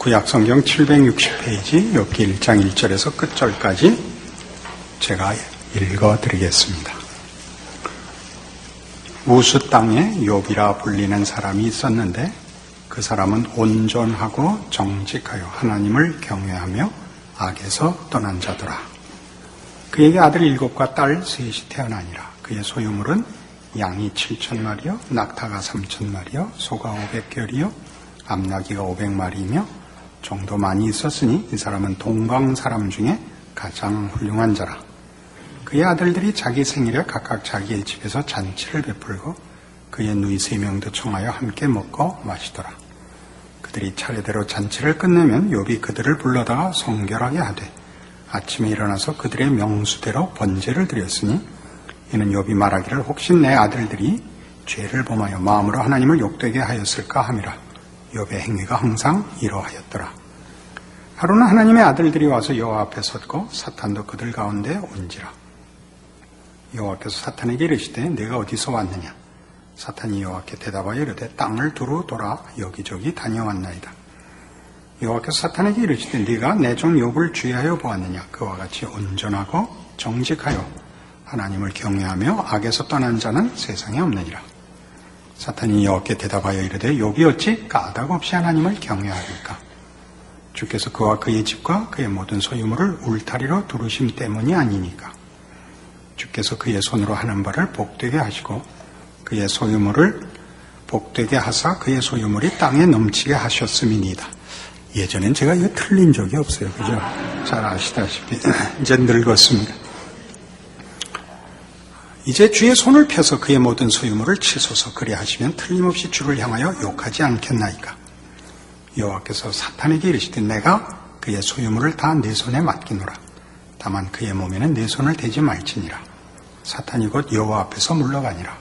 구약성경 760페이지 욥기 1장 1절에서 끝절까지 제가 읽어드리겠습니다. 우스 땅에 욥이라 불리는 사람이 있었는데 그 사람은 온전하고 정직하여 하나님을 경외하며 악에서 떠난 자더라. 그에게 아들 7과 딸 3이 태어나니라. 그의 소유물은 양이 7,000마리요 낙타가 3,000마리요 소가 500결이요 암나귀가 500마리이며 정도 많이 있었으니 이 사람은 동방 사람 중에 가장 훌륭한 자라. 그의 아들들이 자기 생일에 각각 자기의 집에서 잔치를 베풀고 그의 누이 3명도 청하여 함께 먹고 마시더라. 그들이 차례대로 잔치를 끝내면 욥이 그들을 불러다가 성결하게 하되 아침에 일어나서 그들의 명수대로 번제를 드렸으니 이는 욥이 말하기를 혹시 내 아들들이 죄를 범하여 마음으로 하나님을 욕되게 하였을까 함이라. 욥의 행위가 항상 이러하였더라. 하루는 하나님의 아들들이 와서 여호와 앞에 섰고 사탄도 그들 가운데 온지라. 여호와께서 사탄에게 이르시되 내가 어디서 왔느냐? 사탄이 여호와께 대답하여 이르되 땅을 두루 돌아 여기저기 다녀왔나이다. 여호와께서 사탄에게 이르시되 네가 내 종 욥을 주의하여 보았느냐? 그와 같이 온전하고 정직하여 하나님을 경외하며 악에서 떠난 자는 세상에 없느니라. 사탄이 여호와께 대답하여 이르되 욥이 어찌 까닭 없이 하나님을 경외하리까? 주께서 그와 그의 집과 그의 모든 소유물을 울타리로 두르심 때문이 아니니까. 주께서 그의 손으로 하는 바를 복되게 하시고 그의 소유물을 복되게 하사 그의 소유물이 땅에 넘치게 하셨음이니이다. 예전엔 제가 이거 틀린 적이 없어요. 그죠? 잘 아시다시피 이제 늙었습니다. 이제 주의 손을 펴서 그의 모든 소유물을 치소서. 그리하시면 틀림없이 주를 향하여 욕하지 않겠나이까. 여호와께서 사탄에게 이르시되 내가 그의 소유물을 다 내 손에 맡기노라. 다만 그의 몸에는 내 손을 대지 말지니라. 사탄이 곧 여호와 앞에서 물러가니라.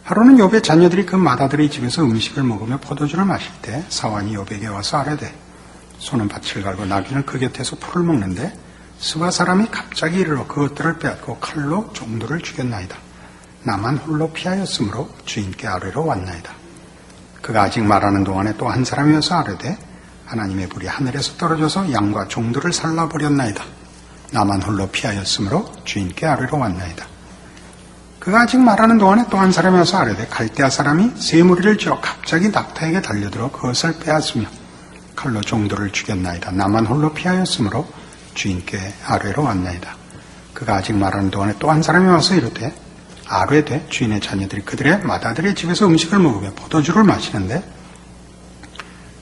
하루는 욥의 자녀들이 그 맏아들의 집에서 음식을 먹으며 포도주를 마실 때 사환이 욥에게 와서 아뢰되 소는 밭을 갈고 나귀는 그 곁에서 풀을 먹는데 스바 사람이 갑자기 이르러 그것들을 빼앗고 칼로 종들을 죽였나이다. 나만 홀로 피하였으므로 주인께 아뢰러 왔나이다. 그가 아직 말하는 동안에 또 한 사람이 와서 아뢰되 하나님의 불이 하늘에서 떨어져서 양과 종들을 살라버렸나이다. 나만 홀로 피하였으므로 주인께 아뢰러 왔나이다. 그가 아직 말하는 동안에 또 한 사람이 와서 아뢰되 갈대아 사람이 새 무리를 지어 갑자기 낙타에게 달려들어 그것을 빼앗으며 칼로 종들을 죽였나이다. 나만 홀로 피하였으므로 주인께 아뢰러 왔나이다. 그가 아직 말하는 동안에 또 한 사람이 와서 이르되 아뢰되 주인의 자녀들이 그들의 맏아들의 집에서 음식을 먹으며 포도주를 마시는데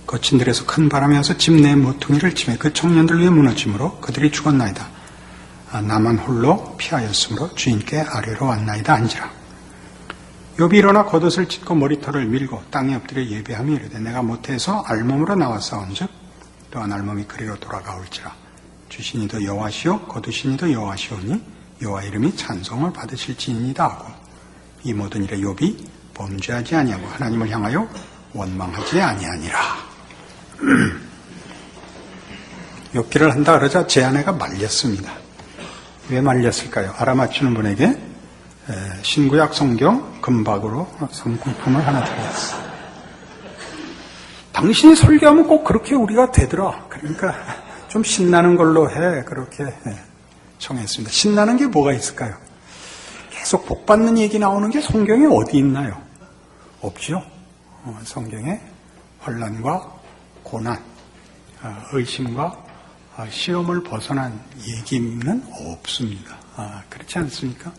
거친들에서 큰 바람이 와서 집 내 모퉁이를 치매 그 청년들 위에 무너짐으로 그들이 죽었나이다. 나만 홀로 피하였으므로 주인께 아뢰러 왔나이다 한지라. 욥이 일어나 겉옷을 찢고 머리털을 밀고 땅에 엎드려 예배하며 이르되 내가 모태에서 알몸으로 나왔사온즉 또한 알몸이 그리로 돌아가올지라. 주신이도 여호와시오 거두신이도 여호와시오니 여호와 이름이 찬송을 받으실지니이다 하고 이 모든 일에 욥이 범죄하지 아니하고 하나님을 향하여 원망하지 아니하니라. 욥기를 한다 그러자 제 아내가 말렸습니다. 왜 말렸을까요? 알아맞히는 분에게 신구약 성경 금박으로 상품을 하나 드렸어요. 당신이 설교하면 꼭 그렇게 우리가 되더라. 그러니까 좀 신나는 걸로 해. 그렇게 청했습니다. 신나는 게 뭐가 있을까요? 계속 복받는 얘기 나오는 게 성경에 어디 있나요? 없죠. 성경에 환난과 고난, 의심과 시험을 벗어난 얘기는 없습니다. 그렇지 않습니까?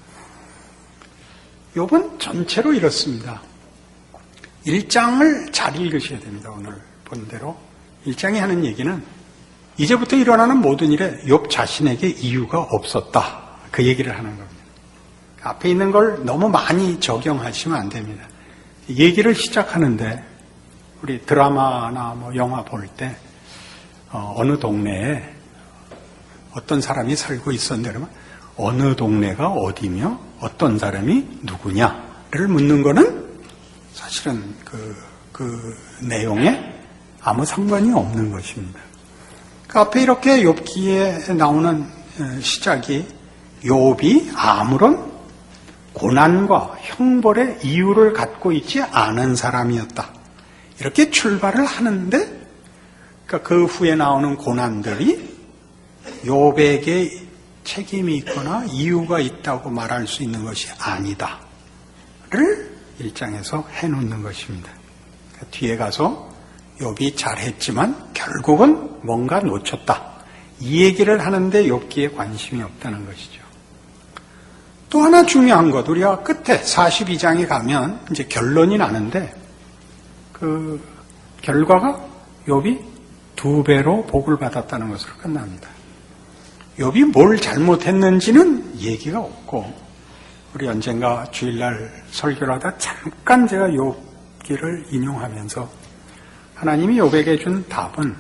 욥은 전체로 이렇습니다. 1장을 잘 읽으셔야 됩니다. 오늘 본 대로 1장이 하는 얘기는 이제부터 일어나는 모든 일에 욥 자신에게 이유가 없었다. 그 얘기를 하는 겁니다. 앞에 있는 걸 너무 많이 적용하시면 안 됩니다. 얘기를 시작하는데 우리 드라마나 영화 볼 때 어느 동네에 어떤 사람이 살고 있었는데 그러면 어느 동네가 어디며 어떤 사람이 누구냐를 묻는 거는 사실은 그 내용에 아무 상관이 없는 것입니다. 그 앞에 이렇게 욥기에 나오는 시작이 욥이 아무런 고난과 형벌의 이유를 갖고 있지 않은 사람이었다. 이렇게 출발을 하는데 그러니까 그 후에 나오는 고난들이 욥에게 책임이 있거나 이유가 있다고 말할 수 있는 것이 아니다를 1장에서 해놓는 것입니다. 그러니까 뒤에 가서 욥이 잘했지만 결국은 뭔가 놓쳤다. 이 얘기를 하는데 욥기에 관심이 없다는 것이죠. 또 하나 중요한 것, 우리가 끝에 42장에 가면 이제 결론이 나는데 그 결과가 욥이 2배로 복을 받았다는 것으로 끝납니다. 욥이 뭘 잘못했는지는 얘기가 없고, 우리 언젠가 주일날 설교를 하다 잠깐 제가 욥기를 인용하면서 하나님이 욥에게 준 답은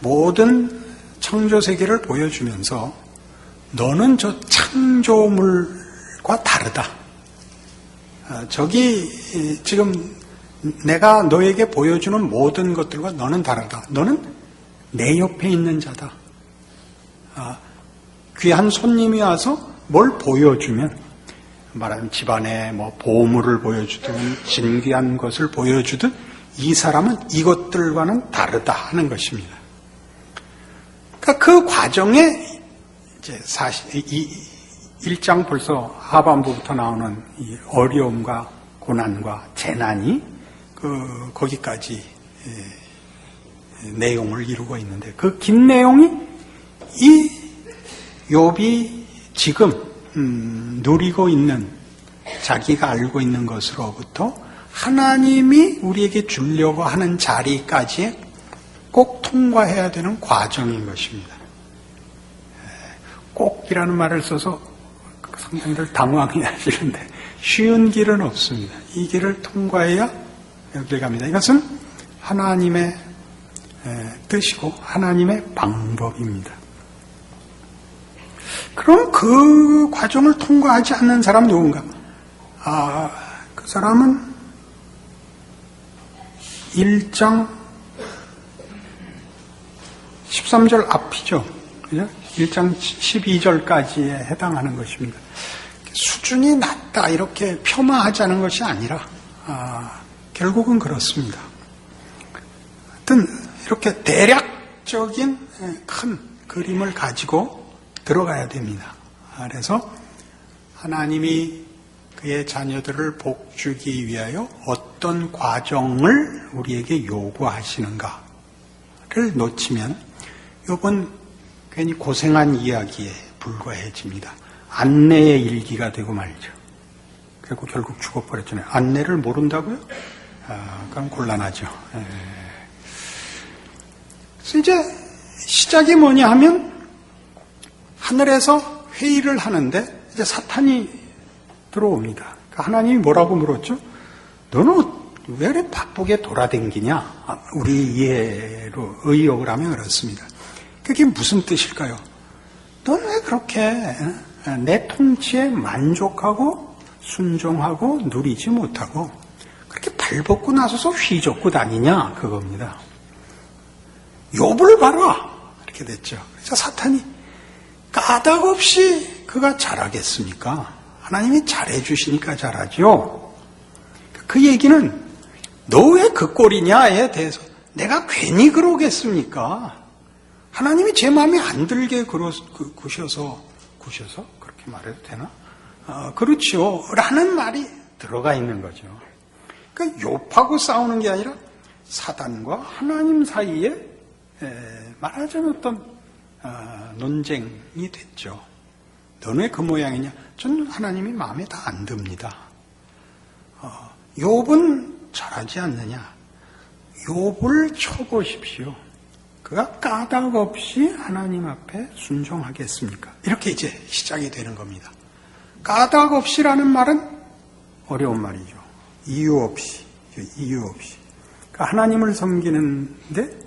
모든 창조세계를 보여주면서 너는 저 창조물과 다르다. 저기 지금 내가 너에게 보여주는 모든 것들과 너는 다르다. 너는 내 옆에 있는 자다. 귀한 손님이 와서 뭘 보여주면, 말하면 집안에 뭐 보물을 보여주든 진귀한 것을 보여주든 이 사람은 이것들과는 다르다 하는 것입니다. 그러니까 그 과정에 이제 사실 이 1장 벌써 하반부부터 나오는 이 어려움과 고난과 재난이 거기까지 내용을 이루고 있는데, 그 긴 내용이 이 욥이 지금 누리고 있는, 자기가 알고 있는 것으로부터 하나님이 우리에게 주려고 하는 자리까지 꼭 통과해야 되는 과정인 것입니다. 꼭이라는 말을 써서 성도님들 당황해 하시는데 쉬운 길은 없습니다. 이 길을 통과해야 여길 갑니다. 이것은 하나님의 뜻이고 하나님의 방법입니다. 그럼 그 과정을 통과하지 않는 사람 누군가? 그 사람은 1장 13절 앞이죠. 그죠? 1장 12절까지에 해당하는 것입니다. 수준이 낮다 이렇게 폄하하자는 것이 아니라 결국은 그렇습니다. 하여튼 이렇게 대략적인 큰 그림을 가지고 들어가야 됩니다. 그래서 하나님이 그의 자녀들을 복주기 위하여 어떤 과정을 우리에게 요구하시는가를 놓치면 욥은 괜히 고생한 이야기에 불과해집니다. 안내의 일기가 되고 말이죠. 그리고 결국 죽어버렸잖아요. 안내를 모른다고요? 그럼 곤란하죠. 그래서 이제 시작이 뭐냐 하면 하늘에서 회의를 하는데 이제 사탄이 들어옵니다. 그러니까 하나님이 뭐라고 물었죠? 너는 왜 이렇게 바쁘게 돌아다니냐? 우리 이해로 의역을 하면 그렇습니다. 그게 무슨 뜻일까요? 너는 왜 그렇게 내 통치에 만족하고 순종하고 누리지 못하고 그렇게 발벗고 나서서 휘젓고 다니냐? 그겁니다. 욥을 봐라! 이렇게 됐죠. 그래서 사탄이 까닭없이 그가 잘하겠습니까? 하나님이 잘해주시니까 잘하죠. 그 얘기는 너 왜 그 꼴이냐에 대해서 내가 괜히 그러겠습니까? 하나님이 제 마음에 안 들게 구셔서 그렇게 말해도 되나? 그렇죠. 라는 말이 들어가 있는 거죠. 그러니까 욥하고 싸우는 게 아니라 사단과 하나님 사이에 말하자면 어떤 논쟁이 됐죠. 너는 왜 그 모양이냐? 저는 하나님이 마음에 다 안 듭니다. 욥은 잘하지 않느냐? 욥을 쳐보십시오. 그가 까닭 없이 하나님 앞에 순종하겠습니까? 이렇게 이제 시작이 되는 겁니다. 까닭 없이라는 말은 어려운 말이죠. 이유 없이. 그러니까 하나님을 섬기는데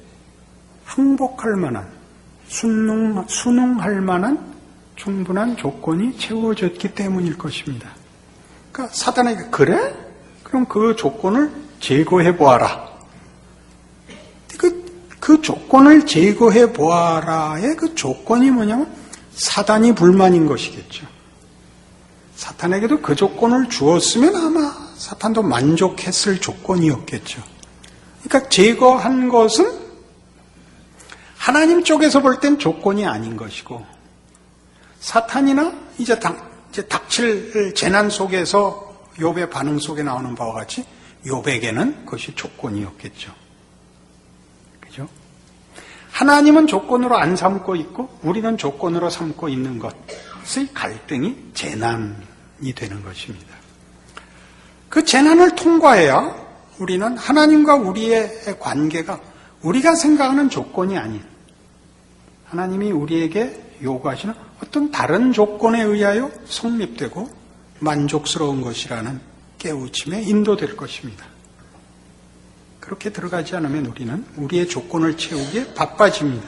항복할 만한, 순응할 만한 충분한 조건이 채워졌기 때문일 것입니다. 그러니까 사단에게 그래? 그럼 그 조건을 제거해 보아라. 그 조건을 제거해 보아라의 그 조건이 뭐냐면 사단이 불만인 것이겠죠. 사탄에게도 그 조건을 주었으면 아마 사탄도 만족했을 조건이었겠죠. 그러니까 제거한 것은 하나님 쪽에서 볼 땐 조건이 아닌 것이고, 사탄이나 이제 닥칠 재난 속에서 욥의 반응 속에 나오는 바와 같이 욥에게는 그것이 조건이었겠죠. 그죠? 하나님은 조건으로 안 삼고 있고 우리는 조건으로 삼고 있는 것의 갈등이 재난이 되는 것입니다. 그 재난을 통과해야 우리는 하나님과 우리의 관계가 우리가 생각하는 조건이 아닌 하나님이 우리에게 요구하시는 어떤 다른 조건에 의하여 성립되고 만족스러운 것이라는 깨우침에 인도될 것입니다. 그렇게 들어가지 않으면 우리는 우리의 조건을 채우기에 바빠집니다.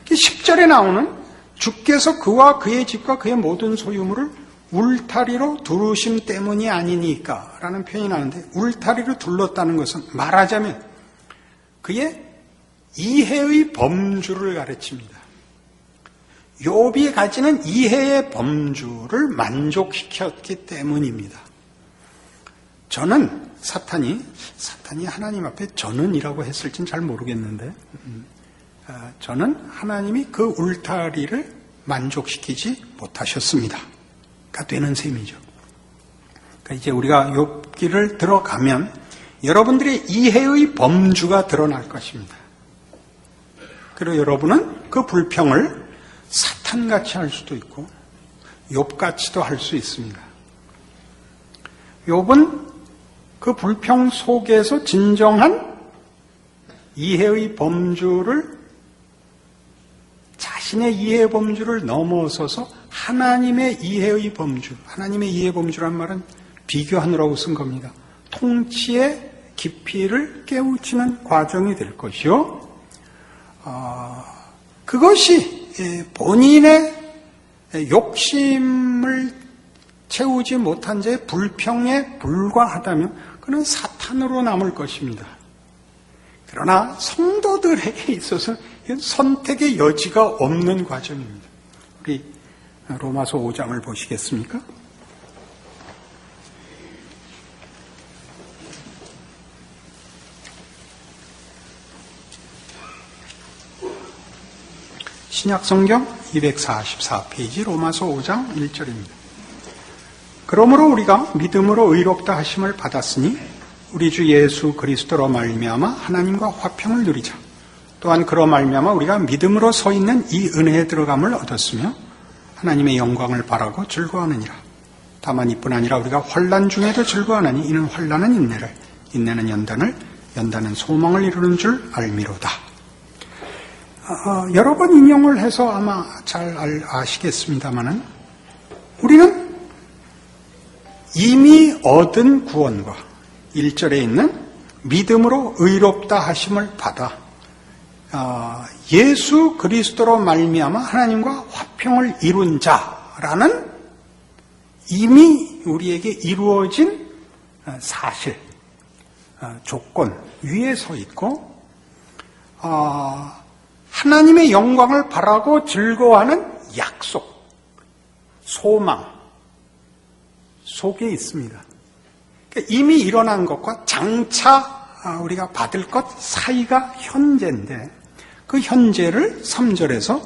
10절에 나오는 주께서 그와 그의 집과 그의 모든 소유물을 울타리로 두르심 때문이 아니니까 라는 표현이 나오는데, 울타리로 둘렀다는 것은 말하자면 그의 이해의 범주를 가르칩니다. 욥이 가지는 이해의 범주를 만족시켰기 때문입니다. 저는 사탄이 하나님 앞에 저는이라고 했을지는 잘 모르겠는데, 저는 하나님이 그 울타리를 만족시키지 못하셨습니다. 가 되는 셈이죠. 그러니까 이제 우리가 욥기를 들어가면 여러분들의 이해의 범주가 드러날 것입니다. 그리고 여러분은 그 불평을 사탄같이 할 수도 있고 욥같이도 할 수 있습니다. 욥은 그 불평 속에서 진정한 이해의 범주를, 자신의 이해의 범주를 넘어서서 하나님의 이해의 범주, 하나님의 이해의 범주란 말은 비교하느라고 쓴 겁니다. 통치의 깊이를 깨우치는 과정이 될 것이요. 그것이 본인의 욕심을 채우지 못한 자의 불평에 불과하다면 그는 사탄으로 남을 것입니다. 그러나 성도들에게 있어서 선택의 여지가 없는 과정입니다. 우리 로마서 5장을 보시겠습니까? 신약성경 244페이지 로마서 5장 1절입니다. 그러므로 우리가 믿음으로 의롭다 하심을 받았으니 우리 주 예수 그리스도로 말미암아 하나님과 화평을 누리자. 또한 그로 말미암아 우리가 믿음으로 서 있는 이 은혜에 들어감을 얻었으며 하나님의 영광을 바라고 즐거워하느니라. 다만 이뿐 아니라 우리가 환난 중에도 즐거워하나니 이는 환난은 인내를, 인내는 연단을, 연단은 소망을 이루는 줄 알미로다. 여러 번 인용을 해서 아마 잘 아시겠습니다마는 우리는 이미 얻은 구원과 1절에 있는 믿음으로 의롭다 하심을 받아 예수 그리스도로 말미암아 하나님과 화평을 이룬 자라는 이미 우리에게 이루어진 사실, 조건 위에 서 있고 하나님의 영광을 바라고 즐거워하는 약속, 소망 속에 있습니다. 그러니까 이미 일어난 것과 장차 우리가 받을 것 사이가 현재인데, 그 현재를 3절에서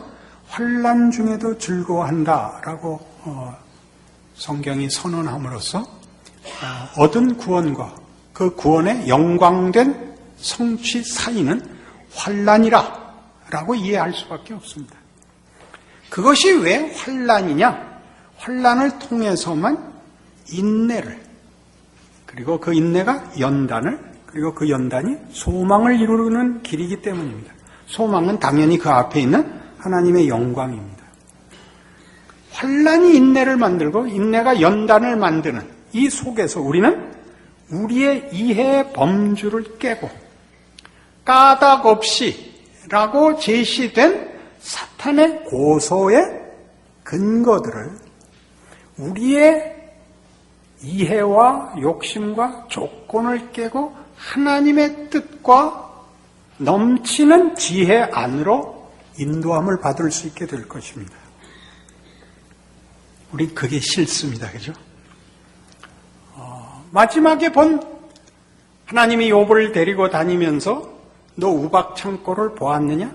환난 중에도 즐거워한다라고 성경이 선언함으로써 얻은 구원과 그 구원의 영광된 성취 사이는 환난이라 라고 이해할 수밖에 없습니다. 그것이 왜 환난이냐? 환난을 통해서만 인내를, 그리고 그 인내가 연단을, 그리고 그 연단이 소망을 이루는 길이기 때문입니다. 소망은 당연히 그 앞에 있는 하나님의 영광입니다. 환난이 인내를 만들고 인내가 연단을 만드는 이 속에서 우리는 우리의 이해의 범주를 깨고 까닭 없이 라고 제시된 사탄의 고소의 근거들을 우리의 이해와 욕심과 조건을 깨고 하나님의 뜻과 넘치는 지혜 안으로 인도함을 받을 수 있게 될 것입니다. 우리 그게 싫습니다. 그죠? 마지막에 본 하나님이 욥을 데리고 다니면서 너 우박 창고를 보았느냐?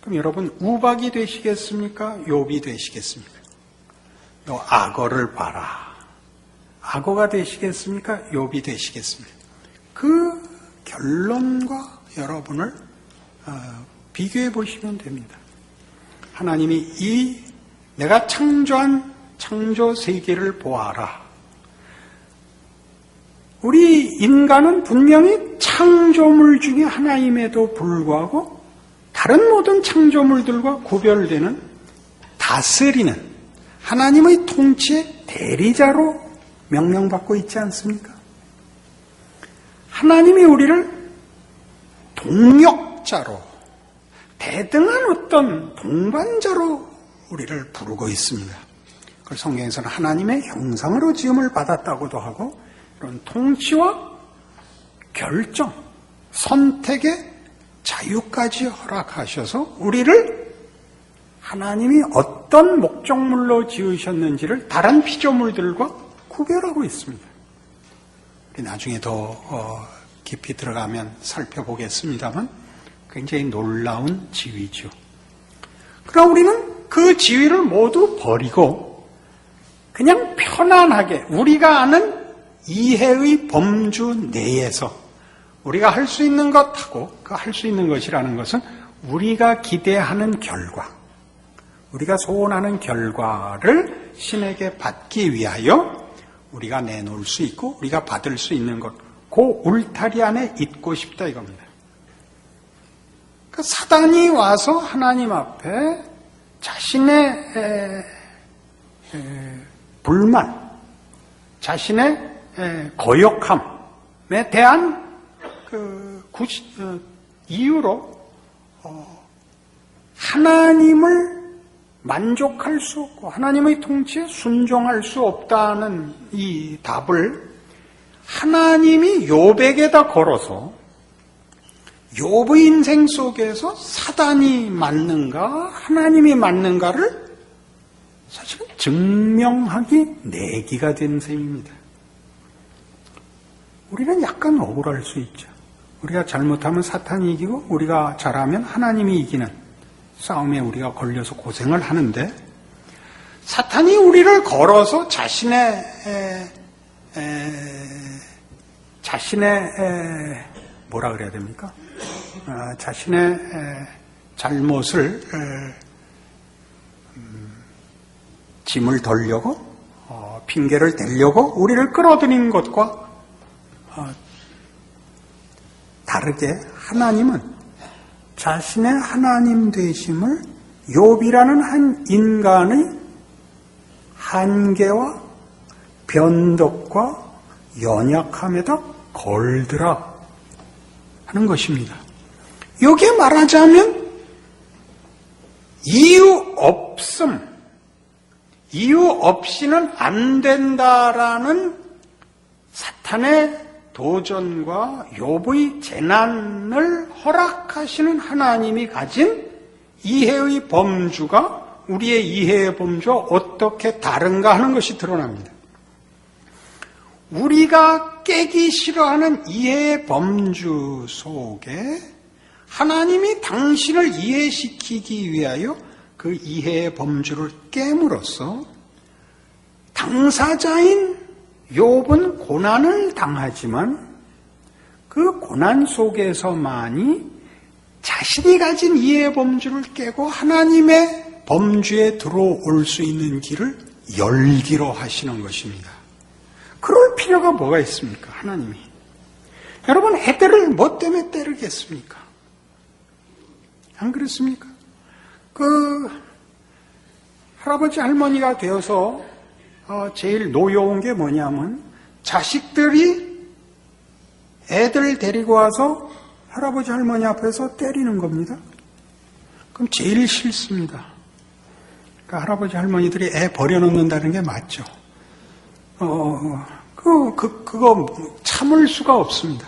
그럼 여러분 우박이 되시겠습니까? 욥이 되시겠습니까? 너 악어를 봐라. 악어가 되시겠습니까? 욥이 되시겠습니까? 그 결론과 여러분을 비교해 보시면 됩니다. 하나님이 이 내가 창조한 창조 세계를 보아라. 우리 인간은 분명히 창조물 중에 하나임에도 불구하고 다른 모든 창조물들과 구별되는 다스리는 하나님의 통치의 대리자로 명명받고 있지 않습니까? 하나님이 우리를 동역자로, 대등한 어떤 동반자로 우리를 부르고 있습니다. 그걸 성경에서는 하나님의 형상으로 지음을 받았다고도 하고, 이런 통치와 결정, 선택의 자유까지 허락하셔서 우리를 하나님이 어떤 목적물로 지으셨는지를 다른 피조물들과 구별하고 있습니다. 나중에 더 깊이 들어가면 살펴보겠습니다만 굉장히 놀라운 지위죠. 그럼 우리는 그 지위를 모두 버리고 그냥 편안하게 우리가 아는 이해의 범주 내에서 우리가 할 수 있는 것하고 그 할 수 있는 것이라는 것은 우리가 기대하는 결과, 우리가 소원하는 결과를 신에게 받기 위하여 우리가 내놓을 수 있고 우리가 받을 수 있는 것, 그 울타리 안에 있고 싶다 이겁니다. 그러니까 사단이 와서 하나님 앞에 자신의 불만, 자신의 거역함에 대한 이유로 하나님을 만족할 수 없고 하나님의 통치에 순종할 수 없다는 이 답을 하나님이 욥에게다 걸어서 욥의 인생 속에서 사단이 맞는가 하나님이 맞는가를 사실은 증명하기 내기가 된 셈입니다. 우리는 약간 억울할 수 있죠. 우리가 잘못하면 사탄이 이기고 우리가 잘하면 하나님이 이기는 싸움에 우리가 걸려서 고생을 하는데 사탄이 우리를 걸어서 자신의 뭐라 그래야 됩니까? 자신의 잘못을 짐을 덜려고 핑계를 대려고 우리를 끌어들이는 것과 다르게 하나님은 자신의 하나님 되심을 욥이라는 한 인간의 한계와 변덕과 연약함에다 걸더라 하는 것입니다. 여기에 말하자면 이유 없이는 안 된다라는 사탄의 도전과 욥의 재난을 허락하시는 하나님이 가진 이해의 범주가 우리의 이해의 범주와 어떻게 다른가 하는 것이 드러납니다. 우리가 깨기 싫어하는 이해의 범주 속에 하나님이 당신을 이해시키기 위하여 그 이해의 범주를 깨물어서 당사자인 욥은 고난을 당하지만 그 고난 속에서만이 자신이 가진 이해의 범주를 깨고 하나님의 범주에 들어올 수 있는 길을 열기로 하시는 것입니다. 그럴 필요가 뭐가 있습니까? 하나님이. 여러분 애들을 뭐 때문에 때리겠습니까? 안 그렇습니까? 할아버지 할머니가 되어서 제일 노여운 게 뭐냐면 자식들이 애들 데리고 와서 할아버지 할머니 앞에서 때리는 겁니다. 그럼 제일 싫습니다. 그러니까 할아버지 할머니들이 애 버려놓는다는 게 맞죠. 그거 참을 수가 없습니다.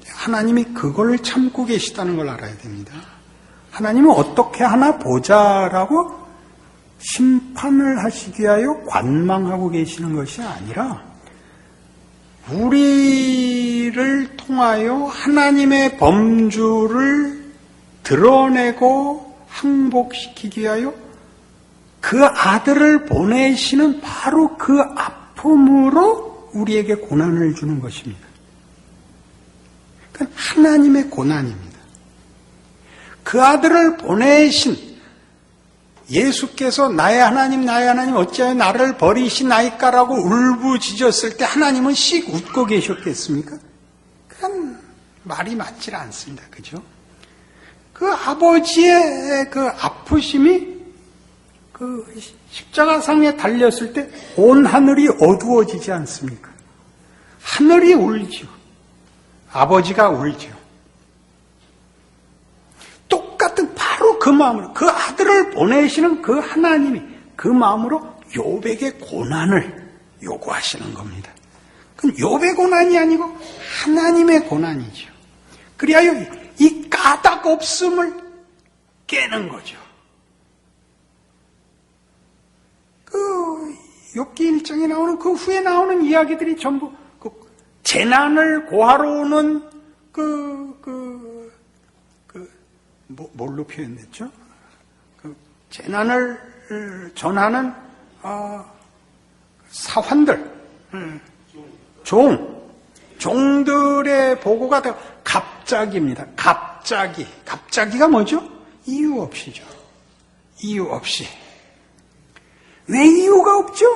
하나님이 그걸 참고 계시다는 걸 알아야 됩니다. 하나님은 어떻게 하나 보자라고 심판을 하시기 위하여 관망하고 계시는 것이 아니라 우리를 통하여 하나님의 범주를 드러내고 항복시키기 위하여 그 아들을 보내시는 바로 그 아픔으로 우리에게 고난을 주는 것입니다. 그건 하나님의 고난입니다. 그 아들을 보내신 예수께서 나의 하나님 어찌하여 나를 버리시나이까라고 울부짖었을 때 하나님은 씩 웃고 계셨겠습니까? 그건 말이 맞질 않습니다. 그죠? 그 아버지의 그 아프심이 그 십자가상에 달렸을 때 온 하늘이 어두워지지 않습니까? 하늘이 울죠. 아버지가 울죠. 똑같은 바로 그 마음으로 그 아들을 보내시는 그 하나님이 그 마음으로 욥에게 고난을 요구하시는 겁니다. 그건 욥의 고난이 아니고 하나님의 고난이죠. 그리하여 이 까닭 없음을 깨는 거죠. 그 욥기 1장에 나오는 그 후에 나오는 이야기들이 전부 그 재난을 고하러 오는 뭘로 표현됐죠? 그 재난을 전하는 사환들, 종들의 보고가 되고 갑자기입니다. 갑자기가 뭐죠? 이유 없이죠. 이유 없이. 왜 이유가 없죠?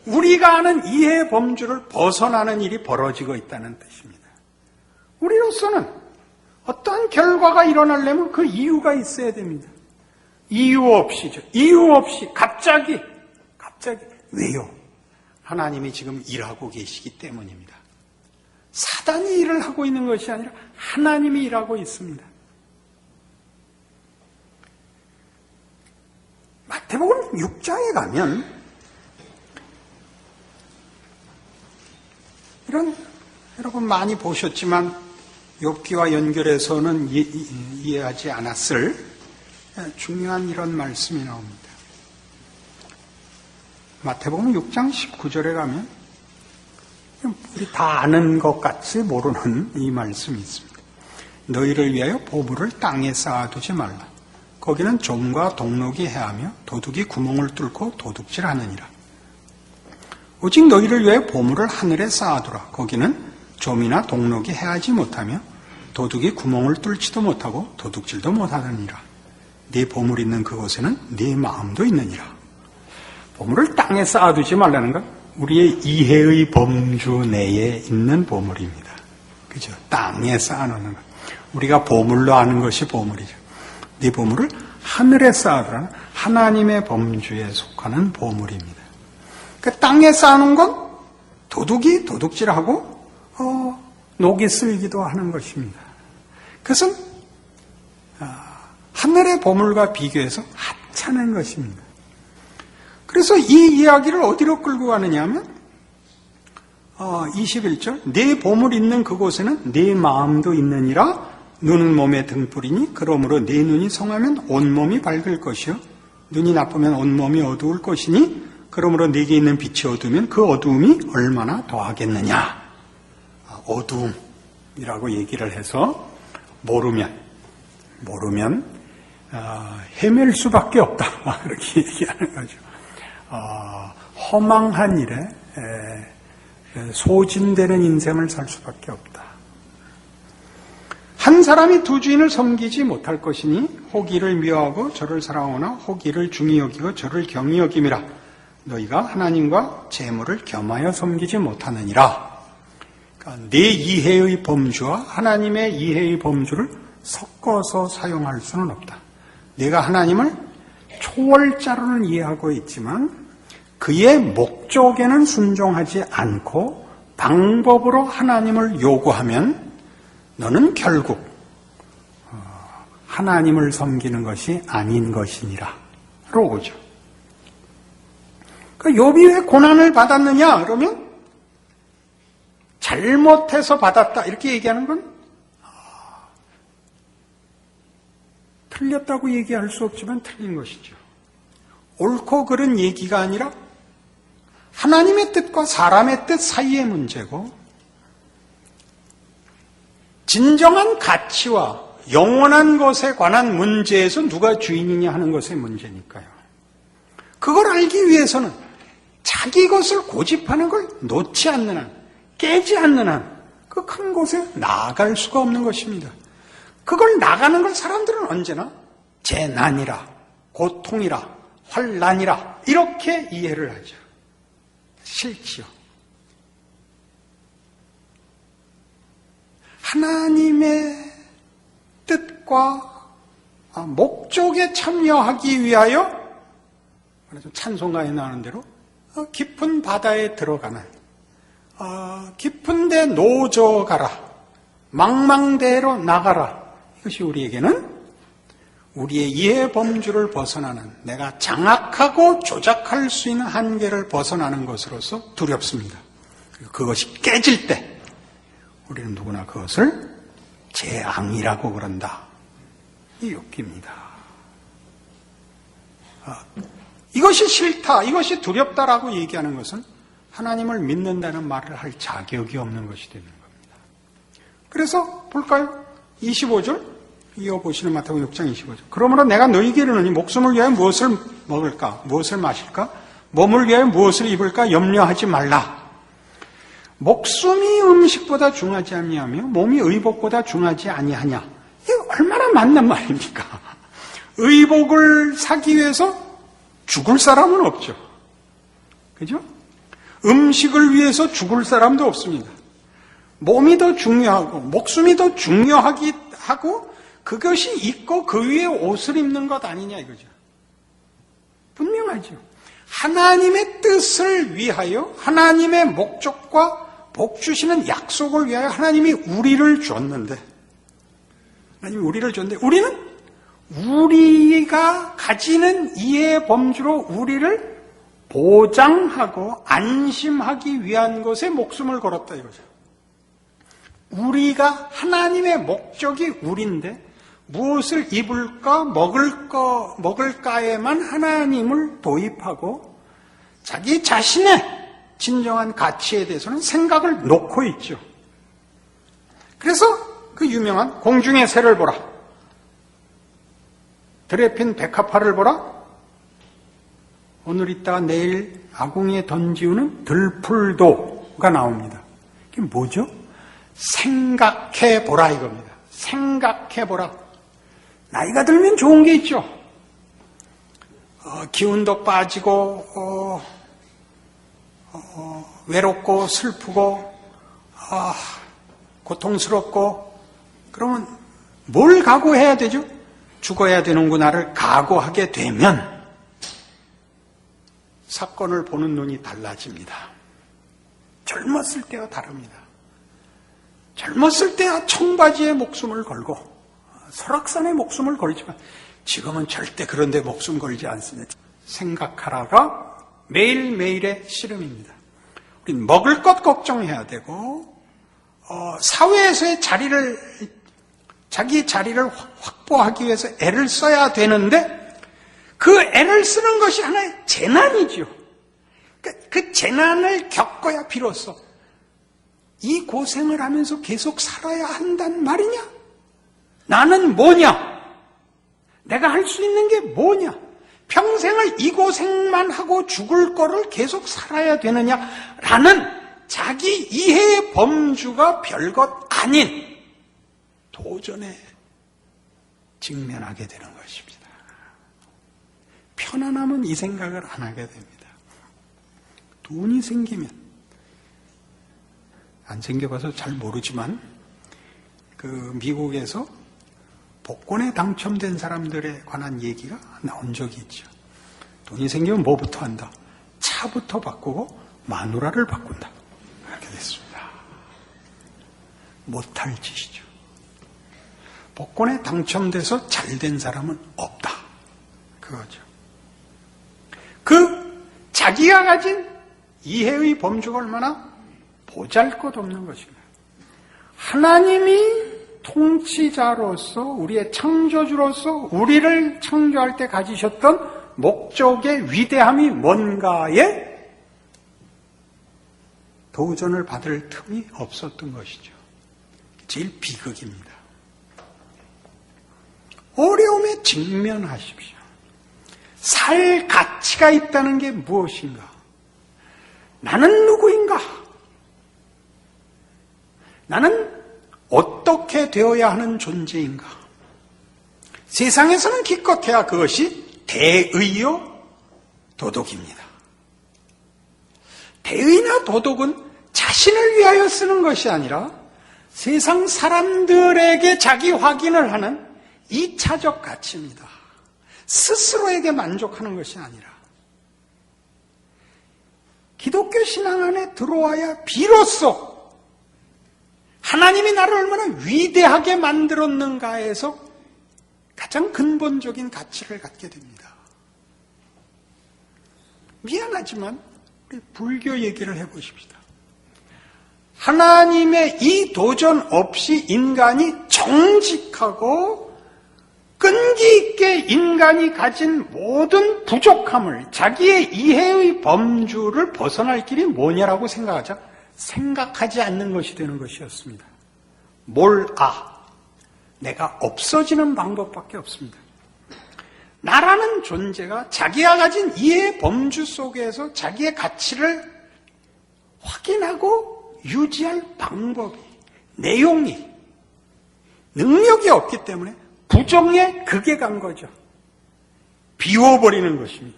우리가 아는 이해 범주를 벗어나는 일이 벌어지고 있다는 뜻입니다. 우리로서는 어떠한 결과가 일어나려면 그 이유가 있어야 됩니다. 이유 없이죠. 이유 없이 갑자기 왜요? 하나님이 지금 일하고 계시기 때문입니다. 사단이 일을 하고 있는 것이 아니라 하나님이 일하고 있습니다. 마태복음 6장에 가면 이런 여러분 많이 보셨지만 욥기와 연결해서는 이해하지 않았을 중요한 이런 말씀이 나옵니다. 마태복음 6장 19절에 가면 우리 다 아는 것 같이 모르는 이 말씀이 있습니다. 너희를 위하여 보물을 땅에 쌓아두지 말라. 거기는 좀과 동록이 해하며 도둑이 구멍을 뚫고 도둑질하느니라. 오직 너희를 위하여 보물을 하늘에 쌓아두라. 거기는 좀이나 동록이 해하지 못하며 도둑이 구멍을 뚫지도 못하고 도둑질도 못하느니라. 네 보물 있는 그곳에는 네 마음도 있느니라. 보물을 땅에 쌓아두지 말라는 건 우리의 이해의 범주 내에 있는 보물입니다. 그죠? 땅에 쌓아놓는 것. 우리가 보물로 아는 것이 보물이죠. 네 보물을 하늘에 쌓아두라는 하나님의 범주에 속하는 보물입니다. 그 땅에 쌓아놓은 건 도둑이 도둑질하고 녹이 쓸기도 하는 것입니다. 그것은 하늘의 보물과 비교해서 하찮은 것입니다. 그래서 이 이야기를 어디로 끌고 가느냐 하면 21절 네 보물 있는 그곳에는 네 마음도 있느니라. 눈은 몸의 등불이니 그러므로 네 눈이 성하면 온몸이 밝을 것이요 눈이 나쁘면 온몸이 어두울 것이니 그러므로 네게 있는 빛이 어두우면 그 어두움이 얼마나 더하겠느냐. 어두움이라고 얘기를 해서 모르면 헤맬 수밖에 없다. 이렇게 얘기하는 거죠. 허망한 일에 소진되는 인생을 살 수밖에 없다. 한 사람이 두 주인을 섬기지 못할 것이니 혹이를 미워하고 저를 사랑하거나 혹이를 중히 여기고 저를 경히 여김이라. 너희가 하나님과 재물을 겸하여 섬기지 못하느니라. 그러니까 내 이해의 범주와 하나님의 이해의 범주를 섞어서 사용할 수는 없다. 내가 하나님을 초월자로는 이해하고 있지만 그의 목적에는 순종하지 않고 방법으로 하나님을 요구하면 너는 결국 하나님을 섬기는 것이 아닌 것이니라 로 오죠. 그 욥이 왜 고난을 받았느냐 그러면 잘못해서 받았다 이렇게 얘기하는 건 틀렸다고 얘기할 수 없지만 틀린 것이죠. 옳고 그른 얘기가 아니라 하나님의 뜻과 사람의 뜻 사이의 문제고 진정한 가치와 영원한 것에 관한 문제에서 누가 주인이냐 하는 것의 문제니까요. 그걸 알기 위해서는 자기 것을 고집하는 걸 놓지 않는 한, 깨지 않는 한, 그 큰 곳에 나아갈 수가 없는 것입니다. 그걸 나가는 걸 사람들은 언제나 재난이라, 고통이라, 환난이라 이렇게 이해를 하죠. 싫지요. 하나님의 뜻과 목적에 참여하기 위하여 찬송가에 나오는 대로 깊은 바다에 들어가는, 깊은 데 노져가라, 망망대로 나가라. 이것이 우리에게는 우리의 이해 범주를 벗어나는, 내가 장악하고 조작할 수 있는 한계를 벗어나는 것으로서 두렵습니다. 그것이 깨질 때 우리는 누구나 그것을 재앙이라고 그런다. 이 욕기입니다. 이것이 싫다, 이것이 두렵다라고 얘기하는 것은 하나님을 믿는다는 말을 할 자격이 없는 것이 되는 겁니다. 그래서 볼까요? 25절 이어보시는 마태복음 6장 25절. 그러므로 내가 너희에게 이르노니 목숨을 위하여 무엇을 먹을까, 무엇을 마실까, 몸을 위하여 무엇을 입을까 염려하지 말라. 목숨이 음식보다 중하지 아니하며 몸이 의복보다 중하지 아니하냐. 이게 얼마나 맞는 말입니까? 의복을 사기 위해서 죽을 사람은 없죠. 그죠? 음식을 위해서 죽을 사람도 없습니다. 몸이 더 중요하고 목숨이 더 중요하기 하고 그것이 있고 그 위에 옷을 입는 것 아니냐 이거죠. 분명하죠. 하나님의 뜻을 위하여, 하나님의 목적과 복 주시는 약속을 위하여 하나님이 우리를 줬는데, 우리는 우리가 가지는 이해의 범주로 우리를 보장하고 안심하기 위한 것에 목숨을 걸었다 이거죠. 우리가, 하나님의 목적이 우리인데 무엇을 입을까 먹을까에만 하나님을 도입하고 자기 자신의 진정한 가치에 대해서는 생각을 놓고 있죠. 그래서 그 유명한 공중의 새를 보라, 들에 핀 백합화를 보라, 오늘 있다가 내일 아궁이에 던지우는 들풀도가 나옵니다. 이게 뭐죠? 생각해보라 이겁니다. 생각해보라. 나이가 들면 좋은 게 있죠. 기운도 빠지고 외롭고 슬프고 고통스럽고, 그러면 뭘 각오해야 되죠? 죽어야 되는구나를 각오하게 되면 사건을 보는 눈이 달라집니다. 젊었을 때와 다릅니다. 젊었을 때야 청바지에 목숨을 걸고 설악산에 목숨을 걸지만 지금은 절대 그런 데 목숨 걸지 않습니다. 생각하라가 매일매일의 씨름입니다. 우린 먹을 것 걱정해야 되고 사회에서의 자기 자리를 확보하기 위해서 애를 써야 되는데 그 애를 쓰는 것이 하나의 재난이죠. 그 재난을 겪어야 비로소 이 고생을 하면서 계속 살아야 한단 말이냐? 나는 뭐냐? 내가 할 수 있는 게 뭐냐? 평생을 이 고생만 하고 죽을 거를 계속 살아야 되느냐라는 자기 이해의 범주가 별것 아닌 도전에 직면하게 되는 것입니다. 편안하면 이 생각을 안 하게 됩니다. 돈이 생기면, 안 생겨봐서 잘 모르지만 미국에서 복권에 당첨된 사람들에 관한 얘기가 나온 적이 있죠. 돈이 생기면 뭐부터 한다? 차부터 바꾸고 마누라를 바꾼다. 그렇게 됐습니다. 못할 짓이죠. 복권에 당첨돼서 잘된 사람은 없다. 그거죠. 자기가 가진 이해의 범주가 얼마나 보잘것없는 것입니다. 하나님이 통치자로서, 우리의 창조주로서 우리를 창조할 때 가지셨던 목적의 위대함이 뭔가에 도전을 받을 틈이 없었던 것이죠. 제일 비극입니다. 어려움에 직면하십시오. 살 가치가 있다는 게 무엇인가? 나는 누구인가? 나는 어떻게 되어야 하는 존재인가? 세상에서는 기껏해야 그것이 대의요 도덕입니다. 대의나 도덕은 자신을 위하여 쓰는 것이 아니라 세상 사람들에게 자기 확인을 하는 2차적 가치입니다. 스스로에게 만족하는 것이 아니라 기독교 신앙 안에 들어와야 비로소 하나님이 나를 얼마나 위대하게 만들었는가에서 가장 근본적인 가치를 갖게 됩니다. 미안하지만 우리 불교 얘기를 해보십시다. 하나님의 이 도전 없이 인간이 정직하고 끈기 있게 인간이 가진 모든 부족함을 자기의 이해의 범주를 벗어날 길이 뭐냐라고 생각하자? 생각하지 않는 것이 되는 것이었습니다. 내가 없어지는 방법밖에 없습니다. 나라는 존재가 자기가 가진 이해의 범주 속에서 자기의 가치를 확인하고 유지할 방법이, 내용이, 능력이 없기 때문에 부정의 극에 간 거죠. 비워버리는 것입니다.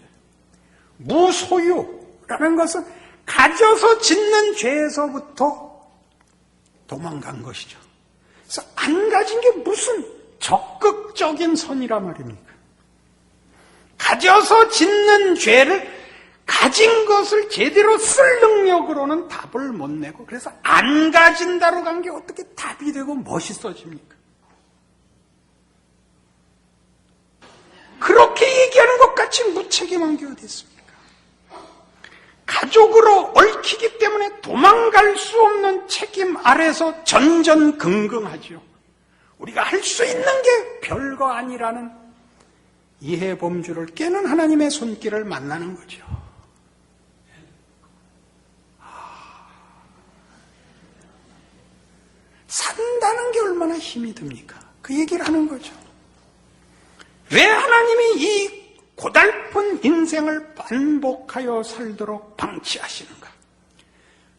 무소유라는 것은 가져서 짓는 죄에서부터 도망간 것이죠. 그래서 안 가진 게 무슨 적극적인 선이란 말입니까? 가져서 짓는 죄를 가진 것을 제대로 쓸 능력으로는 답을 못 내고, 그래서 안 가진다로 간 게 어떻게 답이 되고 멋있어집니까? 그렇게 얘기하는 것 같이 무책임한 게 어디 있습니까? 가족으로 얽히기 때문에 도망갈 수 없는 책임 아래서 전전긍긍하죠. 우리가 할 수 있는 게 별거 아니라는 이해 범주를 깨는 하나님의 손길을 만나는 거죠. 산다는 게 얼마나 힘이 듭니까? 그 얘기를 하는 거죠. 왜 하나님이 이 고달픈 인생을 반복하여 살도록 방치하시는가?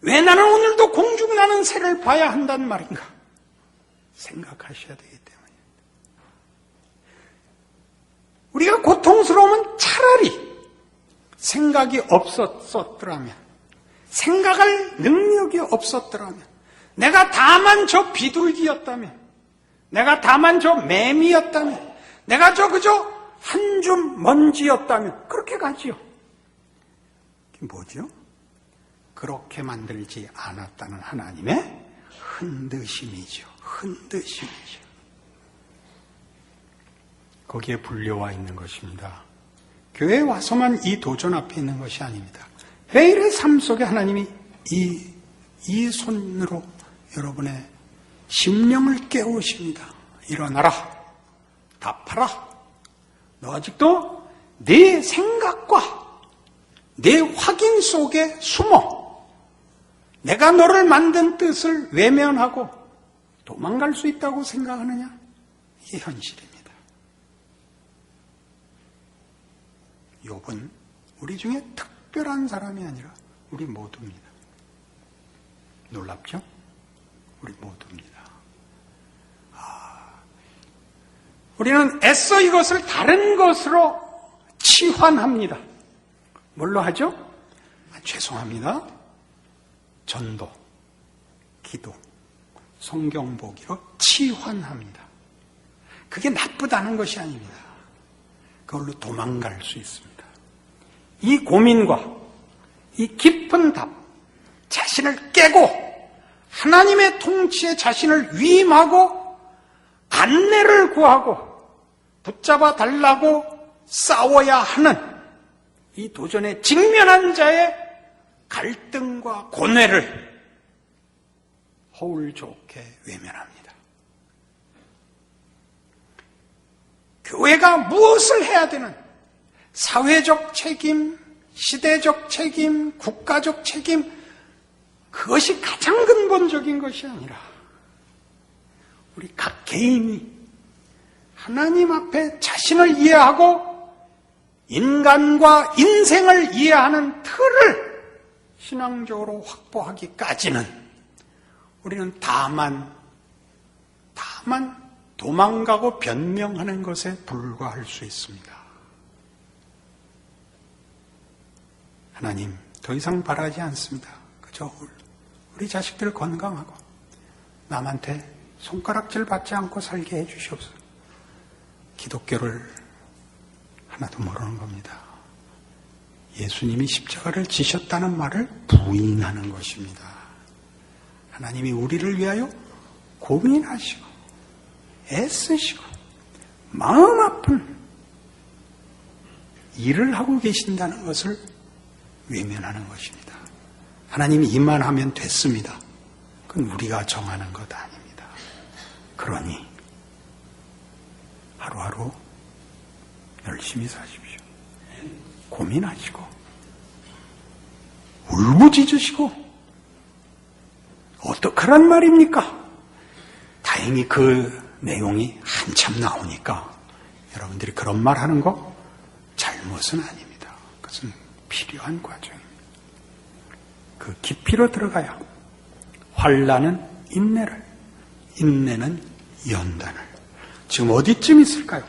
왜 나는 오늘도 공중나는 새를 봐야 한단 말인가? 생각하셔야 되기 때문입니다. 우리가 고통스러우면 차라리 생각이 없었더라면, 생각할 능력이 없었더라면, 내가 다만 저 비둘기였다면, 내가 다만 저 매미였다면, 내가 그저 한 줌 먼지였다면 그렇게 가지요. 그게 뭐죠? 그렇게 만들지 않았다는 하나님의 흔드심이죠. 흔드심이죠. 거기에 불려와 있는 것입니다. 교회에 와서만 이 도전 앞에 있는 것이 아닙니다. 매일의 삶 속에 하나님이 이 손으로 여러분의 심령을 깨우십니다. 일어나라. 답하라. 너 아직도 내 생각과 내 확인 속에 숨어 내가 너를 만든 뜻을 외면하고 도망갈 수 있다고 생각하느냐? 이게 현실입니다. 욥은 우리 중에 특별한 사람이 아니라 우리 모두입니다. 놀랍죠? 우리 모두입니다. 우리는 애써 이것을 다른 것으로 치환합니다. 뭘로 하죠? 죄송합니다. 전도, 기도, 성경 보기로 치환합니다. 그게 나쁘다는 것이 아닙니다. 그걸로 도망갈 수 있습니다. 이 고민과 이 깊은 답, 자신을 깨고 하나님의 통치에 자신을 위임하고 안내를 구하고 붙잡아 달라고 싸워야 하는 이 도전에 직면한 자의 갈등과 고뇌를 허울 좋게 외면합니다. 교회가 무엇을 해야 되는 사회적 책임, 시대적 책임, 국가적 책임, 그것이 가장 근본적인 것이 아니라 우리 각 개인이 하나님 앞에 자신을 이해하고 인간과 인생을 이해하는 틀을 신앙적으로 확보하기까지는 우리는 다만 도망가고 변명하는 것에 불과할 수 있습니다. 하나님, 더 이상 바라지 않습니다. 그저 우리 자식들 건강하고 남한테 손가락질 받지 않고 살게 해주시옵소서. 기독교를 하나도 모르는 겁니다. 예수님이 십자가를 지셨다는 말을 부인하는 것입니다. 하나님이 우리를 위하여 고민하시고 애쓰시고 마음 아픈 일을 하고 계신다는 것을 외면하는 것입니다. 하나님이 이만하면 됐습니다. 그건 우리가 정하는 것 아닙니다. 그러니 하루하루 열심히 사십시오. 고민하시고 울부짖으시고 어떡하란 말입니까? 다행히 그 내용이 한참 나오니까 여러분들이 그런 말 하는 거 잘못은 아닙니다. 그것은 필요한 과정입니다. 그 깊이로 들어가야 환난은 인내를, 인내는 연단을. 지금 어디쯤 있을까요?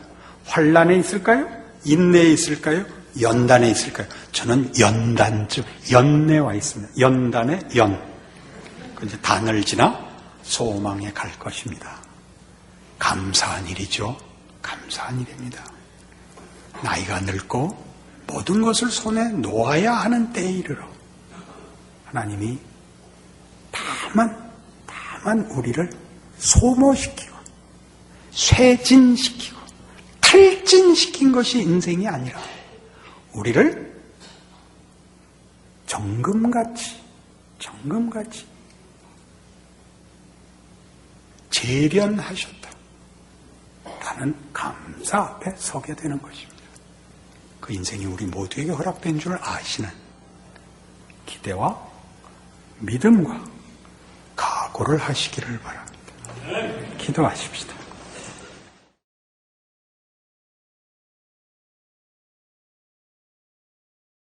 환난에 있을까요? 인내에 있을까요? 연단에 있을까요? 저는 연단쯤, 연내와 있습니다. 연단의 연. 그 이제 단을 지나 소망에 갈 것입니다. 감사한 일이죠. 감사한 일입니다. 나이가 늙고 모든 것을 손에 놓아야 하는 때에 이르러 하나님이 다만 우리를 소모시키고 쇠진시키고 탈진시킨 것이 인생이 아니라 우리를 정금같이 재련하셨다 라는 감사 앞에 서게 되는 것입니다. 그 인생이 우리 모두에게 허락된 줄 아시는 기대와 믿음과 각오를 하시기를 바랍니다. 기도하십시다.